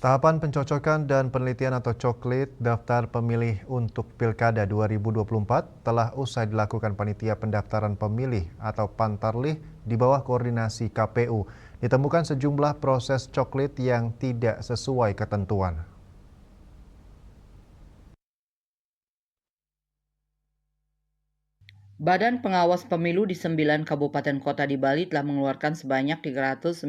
Tahapan pencocokan dan penelitian atau coklit daftar pemilih untuk Pilkada 2024 telah usai dilakukan panitia pendaftaran pemilih atau Pantarlih di bawah koordinasi KPU. Ditemukan sejumlah proses coklit yang tidak sesuai ketentuan. Badan Pengawas Pemilu di 9 kabupaten kota di Bali telah mengeluarkan sebanyak 394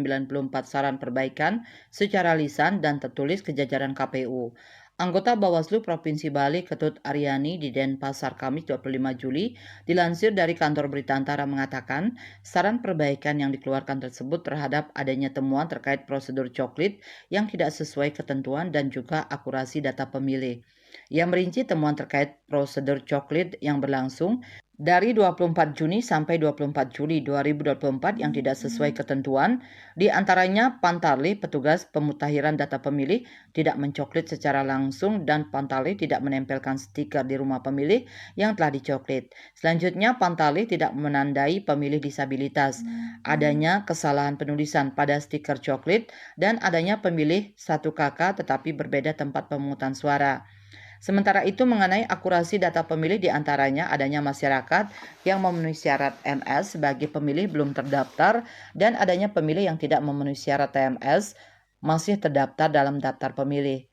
saran perbaikan secara lisan dan tertulis ke jajaran KPU. Anggota Bawaslu Provinsi Bali Ketut Aryani di Denpasar Kamis 25 Juli dilansir dari kantor berita Antara mengatakan saran perbaikan yang dikeluarkan tersebut terhadap adanya temuan terkait prosedur coklit yang tidak sesuai ketentuan dan juga akurasi data pemilih. Ia merinci temuan terkait prosedur coklit yang berlangsung dari 24 Juni sampai 24 Juli 2024 yang tidak sesuai ketentuan, di antaranya Pantarlih, petugas pemutahiran data pemilih, tidak mencoklit secara langsung dan Pantarlih tidak menempelkan stiker di rumah pemilih yang telah dicoklit. Selanjutnya, Pantarlih tidak menandai pemilih disabilitas, adanya kesalahan penulisan pada stiker coklit, dan adanya pemilih 1 KK tetapi berbeda tempat pemungutan suara. Sementara itu mengenai akurasi data pemilih diantaranya adanya masyarakat yang memenuhi syarat MS sebagai pemilih belum terdaftar dan adanya pemilih yang tidak memenuhi syarat TMS masih terdaftar dalam daftar pemilih.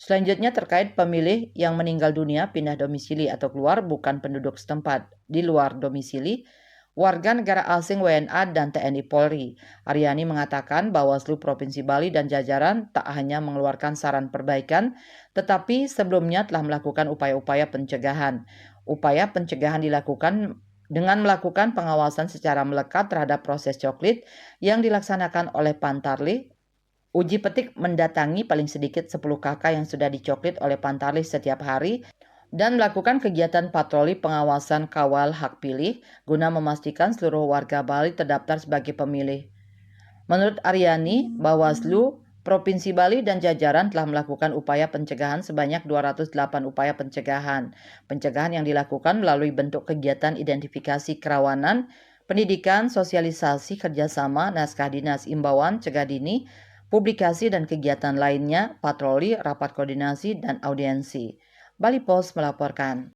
Selanjutnya terkait pemilih yang meninggal dunia pindah domisili atau keluar bukan penduduk setempat di luar domisili, warga negara asing WNA dan TNI Polri. Aryani mengatakan Bawaslu Provinsi Bali dan jajaran tak hanya mengeluarkan saran perbaikan, tetapi sebelumnya telah melakukan upaya-upaya pencegahan. Upaya pencegahan dilakukan dengan melakukan pengawasan secara melekat terhadap proses coklit yang dilaksanakan oleh Pantarlih. Uji petik mendatangi paling sedikit 10 KK yang sudah dicoklit oleh Pantarlih setiap hari dan melakukan kegiatan patroli pengawasan kawal hak pilih guna memastikan seluruh warga Bali terdaftar sebagai pemilih. Menurut Aryani, Bawaslu Provinsi Bali dan jajaran telah melakukan upaya pencegahan sebanyak 208 upaya pencegahan. Pencegahan yang dilakukan melalui bentuk kegiatan identifikasi kerawanan, pendidikan, sosialisasi, kerjasama, naskah dinas, imbauan, cegah dini, publikasi dan kegiatan lainnya, patroli, rapat koordinasi, dan audiensi. Bali Post melaporkan.